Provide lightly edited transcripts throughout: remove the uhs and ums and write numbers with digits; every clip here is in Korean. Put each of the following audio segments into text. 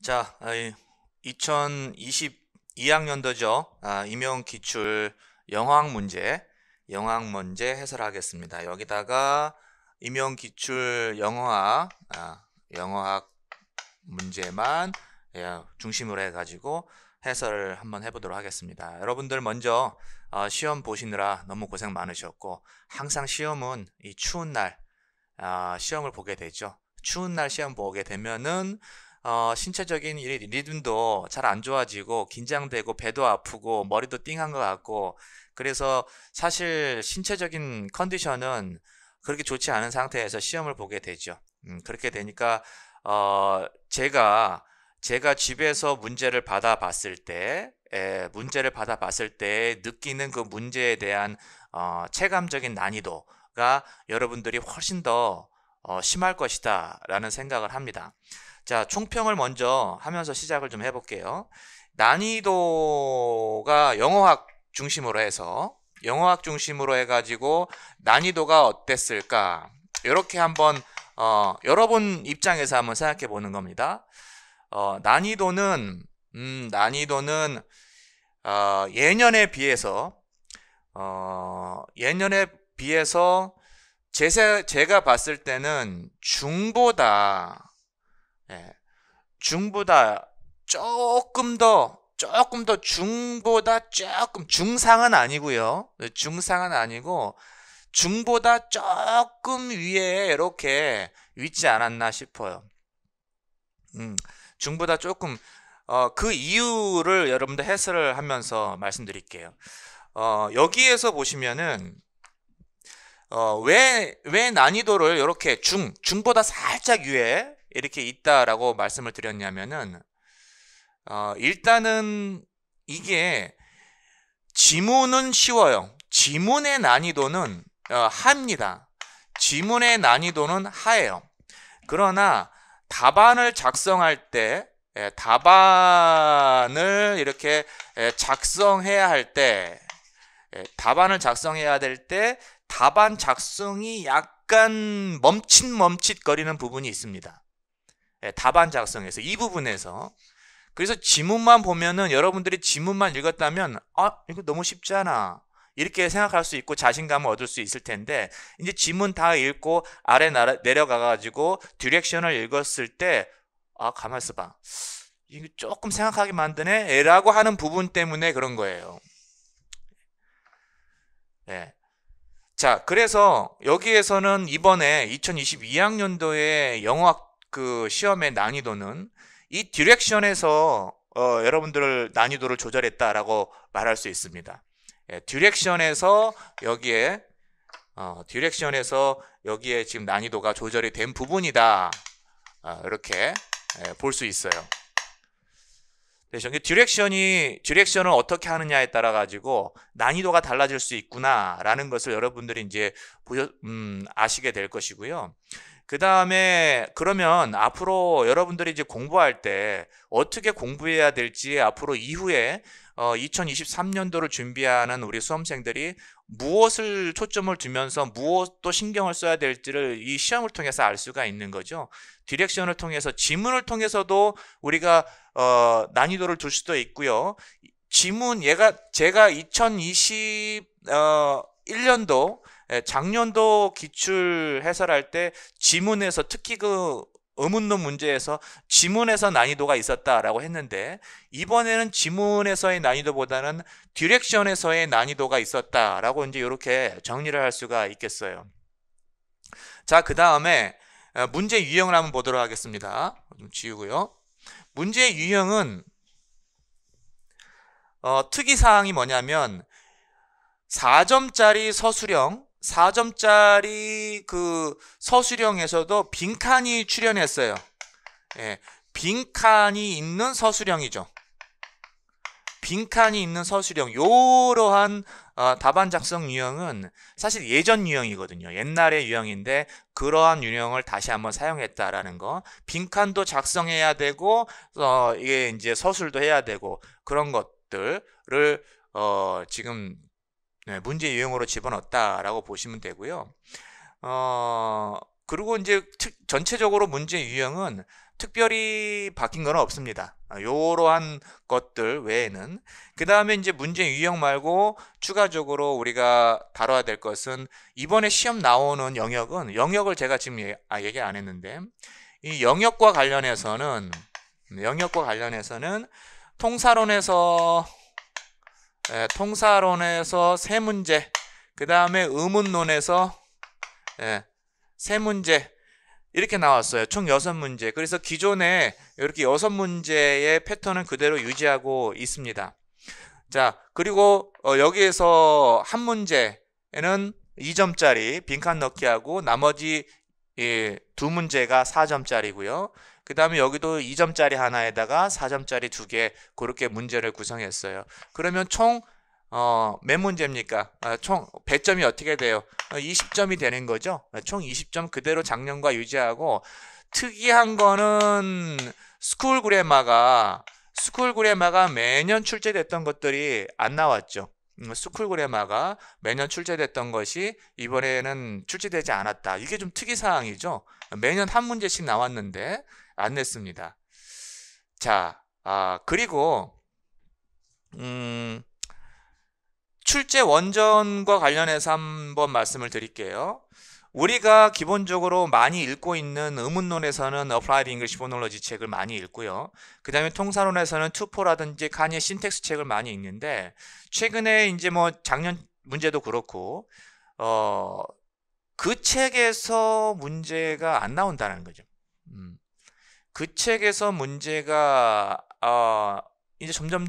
자, 2022학년도죠. 임용기출 영어학 문제 해설하겠습니다. 여기다가 임용기출 영어학 문제만 중심으로 해가지고 해설을 한번 해보도록 하겠습니다. 여러분들 먼저 시험 보시느라 너무 고생 많으셨고, 항상 시험은 이 추운 날 시험을 보게 되죠. 추운 날 시험 보게 되면은 신체적인 리듬도 잘 안 좋아지고 긴장되고 배도 아프고 머리도 띵한 것 같고, 그래서 사실 신체적인 컨디션은 그렇게 좋지 않은 상태에서 시험을 보게 되죠. 그렇게 되니까 제가 집에서 문제를 받아봤을 때 느끼는 그 문제에 대한 체감적인 난이도가 여러분들이 훨씬 더 심할 것이다 라는 생각을 합니다. 자, 총평을 먼저 하면서 시작을 좀 해볼게요. 난이도가 영어학 중심으로 해가지고 난이도가 어땠을까? 이렇게 한번 여러분 입장에서 한번 생각해 보는 겁니다. 난이도는 예년에 비해서 제가 봤을 때는 중보다 조금 더 중상은 아니고요. 중상은 아니고 중보다 조금 위에 이렇게 있지 않았나 싶어요. 중보다 조금 그 이유를 여러분들 해설을 하면서 말씀드릴게요. 여기에서 보시면은 왜 난이도를 이렇게 중보다 살짝 위에 이렇게 있다라고 말씀을 드렸냐면은 일단은 이게 지문은 쉬워요. 지문의 난이도는 하입니다. 지문의 난이도는 하예요. 그러나 답안을 작성할 때 답안을 이렇게 작성해야 될 때 답안 작성이 약간 멈칫거리는 부분이 있습니다. 답안 작성에서 이 부분에서. 그래서 지문만 보면은 여러분들이 지문만 읽었다면 이거 너무 쉽지 않아 이렇게 생각할 수 있고 자신감을 얻을 수 있을 텐데, 이제 지문 다 읽고 아래 내려가 가지고 디렉션을 읽었을 때 가만 있어봐, 이거 조금 생각하게 만드네 라고 하는 부분 때문에 그런 거예요. 자, 그래서 여기에서는 이번에 2022학년도의 영어학 그 시험의 난이도는 이 디렉션에서 여러분들 난이도를 조절했다라고 말할 수 있습니다. 디렉션에서 여기에 지금 난이도가 조절이 된 부분이다, 이렇게 볼 수 있어요. 그래서 디렉션을 어떻게 하느냐에 따라 가지고 난이도가 달라질 수 있구나라는 것을 여러분들이 이제 아시게 될 것이고요. 그 다음에 그러면 앞으로 여러분들이 이제 공부할 때 어떻게 공부해야 될지, 앞으로 이후에 2023년도를 준비하는 우리 수험생들이 무엇을 초점을 두면서 무엇도 신경을 써야 될지를 이 시험을 통해서 알 수가 있는 거죠. 디렉션을 통해서, 지문을 통해서도 우리가 난이도를 둘 수도 있고요. 제가 2021년도 작년도 기출 해설할 때 지문에서, 특히 그 의문문 문제에서 지문에서 난이도가 있었다라고 했는데, 이번에는 지문에서의 난이도보다는 디렉션에서의 난이도가 있었다라고 이제 이렇게 정리를 할 수가 있겠어요. 자, 그 다음에 문제 유형을 한번 보도록 하겠습니다. 좀 지우고요. 문제 유형은 특이사항이 뭐냐면 4점짜리 그 서술형에서도 빈칸이 출현했어요. 빈칸이 있는 서술형이죠. 빈칸이 있는 서술형, 요러한 답안 작성 유형은 사실 예전 유형이거든요. 옛날의 유형인데 그러한 유형을 다시 한번 사용했다라는 거. 빈칸도 작성해야 되고 이게 이제 서술도 해야 되고, 그런 것들을 지금 문제 유형으로 집어넣었다라고 보시면 되고요. 그리고 이제 전체적으로 문제 유형은 특별히 바뀐 건 없습니다. 요러한 것들 외에는. 그 다음에 이제 문제 유형 말고 추가적으로 우리가 다뤄야 될 것은 이번에 시험 나오는 영역을 제가 지금 얘기 안 했는데, 이 영역과 관련해서는 통사론에서 세 문제, 그 다음에 의문론에서 세 문제, 이렇게 나왔어요. 총 6문제. 그래서 기존에 이렇게 6문제의 패턴은 그대로 유지하고 있습니다. 자, 그리고 여기에서 한 문제에는 2점짜리 빈칸 넣기 하고 나머지 두 문제가 4점짜리고요. 그 다음에 여기도 2점짜리 하나에다가 4점짜리 2개, 그렇게 문제를 구성했어요. 그러면 총 몇 문제입니까? 총 배점이 어떻게 돼요? 20점이 되는 거죠. 총 20점 그대로 작년과 유지하고, 특이한 거는 스쿨 그래마가 매년 출제됐던 것들이 안 나왔죠. 스쿨 그래마가 매년 출제됐던 것이 이번에는 출제되지 않았다. 이게 좀 특이사항이죠. 매년 한 문제씩 나왔는데 안 냈습니다. 자, 그리고 출제 원전과 관련해서 한번 말씀을 드릴게요. 우리가 기본적으로 많이 읽고 있는 의문론에서는 Applied English Phonology 책을 많이 읽고요. 그 다음에 통사론에서는 투포라든지 카니의 신텍스 책을 많이 읽는데, 최근에 이제 뭐 작년 문제도 그렇고 그 책에서 문제가 안 나온다는 거죠. 그 책에서 문제가 이제 점점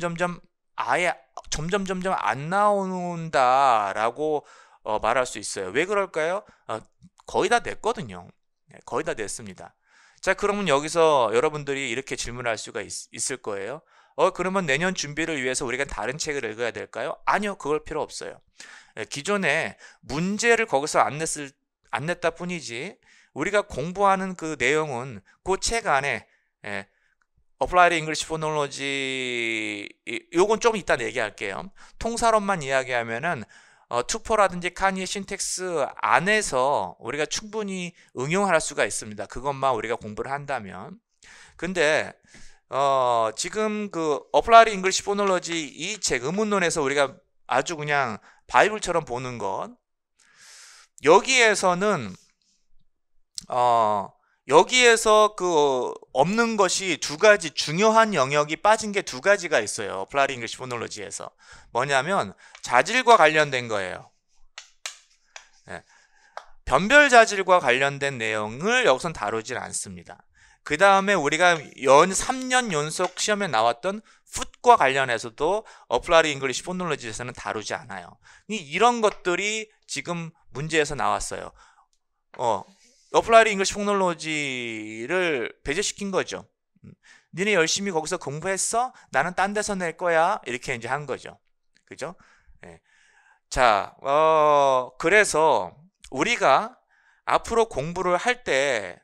안 나온다라고 말할 수 있어요. 왜 그럴까요? 거의 다 냈거든요. 거의 다 냈습니다. 자, 그러면 여기서 여러분들이 이렇게 질문할 수가 있을 거예요. 그러면 내년 준비를 위해서 우리가 다른 책을 읽어야 될까요? 아니요, 그걸 필요 없어요. 기존에 문제를 거기서 안 냈다 뿐이지, 우리가 공부하는 그 내용은 그 책 안에 Applied English Phonology, 요건 좀 이따 얘기할게요. 통사론만 이야기하면은 투포라든지 카니의 신텍스 안에서 우리가 충분히 응용할 수가 있습니다. 그것만 우리가 공부를 한다면. 근데 지금 그 Applied English Phonology 이 책 의문론에서 우리가 아주 그냥 바이블처럼 보는 것, 여기에서 그 없는 것이 두 가지, 중요한 영역이 빠진 게 두 가지가 있어요. Applied English Phonology에서. 뭐냐면 자질과 관련된 거예요. 변별 자질과 관련된 내용을 여기선 다루질 않습니다. 그 다음에 우리가 3년 연속 시험에 나왔던 foot과 관련해서도 Applied English Phonology에서는 다루지 않아요. 이런 것들이 지금 문제에서 나왔어요. Applied English Phonology를 배제시킨 거죠. 니네 열심히 거기서 공부했어? 나는 딴 데서 낼 거야. 이렇게 이제 한 거죠. 그죠? 네. 자, 그래서 우리가 앞으로 공부를 할 때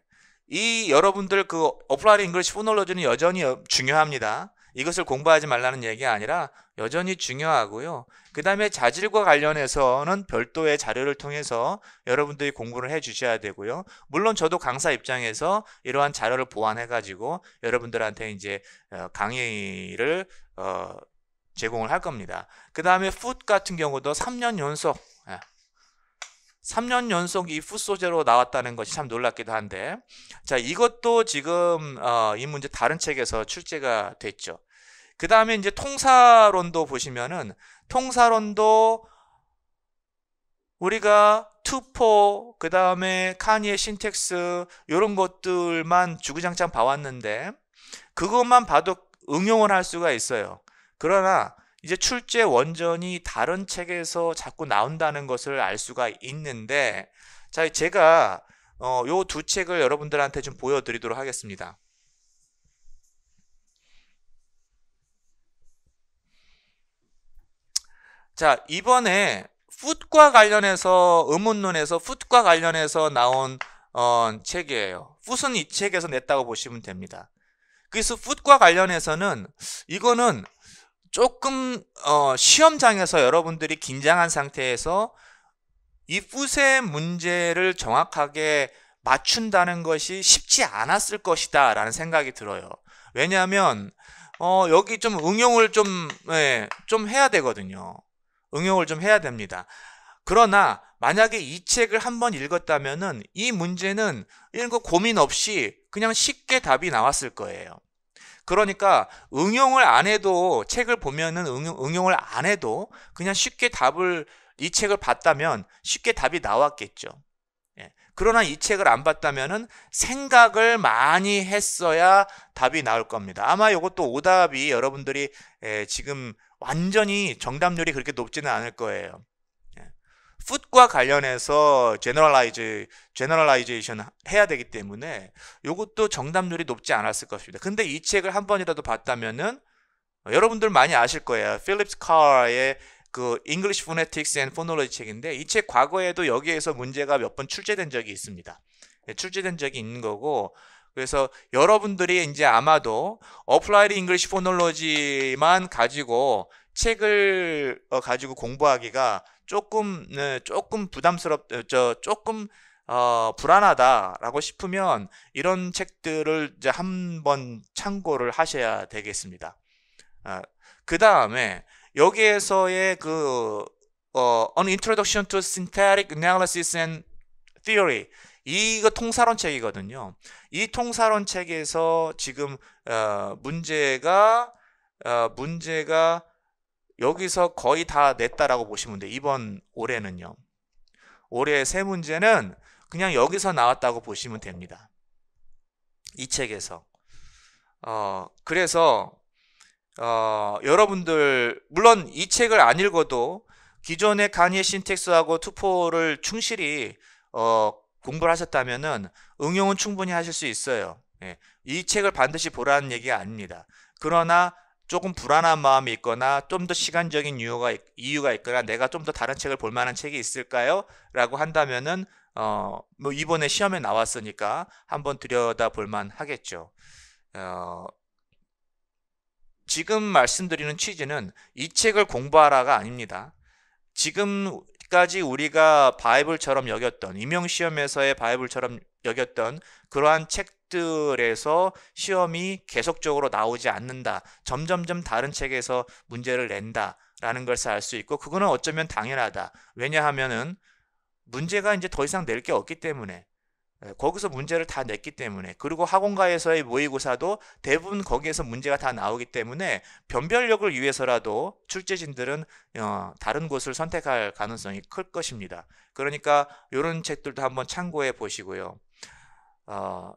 이 여러분들 그 Applied English Phonology는 여전히 중요합니다. 이것을 공부하지 말라는 얘기가 아니라 여전히 중요하고요. 그 다음에 자질과 관련해서는 별도의 자료를 통해서 여러분들이 공부를 해 주셔야 되고요. 물론 저도 강사 입장에서 이러한 자료를 보완해 가지고 여러분들한테 이제 강의를 제공을 할 겁니다. 그 다음에 foot 같은 경우도 3년 연속 이 foot 소재로 나왔다는 것이 참 놀랍기도 한데, 자, 이것도 지금 이 문제 다른 책에서 출제가 됐죠. 그 다음에 이제 통사론도 보시면은, 통사론도 우리가 투포, 그 다음에 카니의 신텍스, 이런 것들만 주구장창 봐왔는데 그것만 봐도 응용을 할 수가 있어요. 그러나 이제 출제 원전이 다른 책에서 자꾸 나온다는 것을 알 수가 있는데, 자, 제가 요 두 책을 여러분들한테 좀 보여드리도록 하겠습니다. 자, 이번에 foot과 관련해서 의문론에서 foot과 관련해서 나온 책이에요. foot은 이 책에서 냈다고 보시면 됩니다. 그래서 foot과 관련해서는 이거는 조금 시험장에서 여러분들이 긴장한 상태에서 이 foot의 문제를 정확하게 맞춘다는 것이 쉽지 않았을 것이다 라는 생각이 들어요. 왜냐하면 여기 좀 응용을 좀 해야 되거든요. 응용을 좀 해야 됩니다. 그러나 만약에 이 책을 한번 읽었다면은 이 문제는 이런 거 고민 없이 그냥 쉽게 답이 나왔을 거예요. 그러니까 응용을 안 해도, 책을 보면은 응용을 안 해도 그냥 쉽게 이 책을 봤다면 쉽게 답이 나왔겠죠. 예. 그러나 이 책을 안 봤다면은 생각을 많이 했어야 답이 나올 겁니다. 아마 이것도 오답이 여러분들이 지금 완전히 정답률이 그렇게 높지는 않을 거예요. 풋과 관련해서 제너럴라이제이션 해야 되기 때문에 이것도 정답률이 높지 않았을 것입니다. 근데 이 책을 한 번이라도 봤다면은 여러분들 많이 아실 거예요. 필립스 카의 그 English Phonetics and Phonology 책인데, 이 책 과거에도 여기에서 문제가 몇 번 출제된 적이 있습니다. 출제된 적이 있는 거고, 그래서 여러분들이 이제 아마도 Applied English Phonology만 가지고 책을 가지고 공부하기가 조금 불안하다라고 싶으면 이런 책들을 이제 한번 참고를 하셔야 되겠습니다. 그 다음에 여기에서의 An Introduction to Syntactic Analysis and Theory, 이거 통사론 책이거든요. 이 통사론 책에서 지금 문제가 여기서 거의 다 냈다라고 보시면 돼요. 이번 올해는요. 올해 세 문제는 그냥 여기서 나왔다고 보시면 됩니다. 이 책에서. 그래서 여러분들 물론 이 책을 안 읽어도 기존의 가니의 신텍스하고 투포를 충실히 공부를 하셨다면은 응용은 충분히 하실 수 있어요. 예. 이 책을 반드시 보라는 얘기가 아닙니다. 그러나 조금 불안한 마음이 있거나 좀 더 시간적인 이유가 있거나 내가 좀 더 다른 책을 볼 만한 책이 있을까요? 라고 한다면은 뭐 이번에 시험에 나왔으니까 한번 들여다볼 만 하겠죠. 지금 말씀드리는 취지는 이 책을 공부하라가 아닙니다. 지금까지 우리가 바이블처럼 여겼던, 임용시험에서의 바이블처럼 여겼던 그러한 책들에서 시험이 계속적으로 나오지 않는다. 점점점 다른 책에서 문제를 낸다라는 것을 알 수 있고, 그거는 어쩌면 당연하다. 왜냐하면은 문제가 이제 더 이상 낼 게 없기 때문에, 거기서 문제를 다 냈기 때문에, 그리고 학원가에서의 모의고사도 대부분 거기에서 문제가 다 나오기 때문에 변별력을 위해서라도 출제진들은 다른 곳을 선택할 가능성이 클 것입니다. 그러니까 이런 책들도 한번 참고해 보시고요.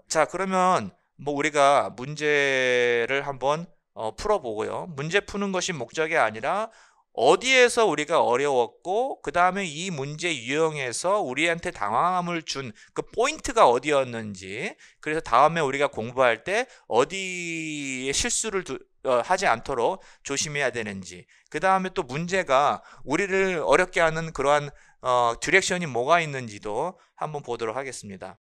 자, 그러면 뭐 우리가 문제를 한번 풀어보고요. 문제 푸는 것이 목적이 아니라 어디에서 우리가 어려웠고 그 다음에 이 문제 유형에서 우리한테 당황함을 준 그 포인트가 어디였는지, 그래서 다음에 우리가 공부할 때 어디에 실수를 하지 않도록 조심해야 되는지, 그 다음에 또 문제가 우리를 어렵게 하는 그러한 디렉션이 뭐가 있는지도 한번 보도록 하겠습니다.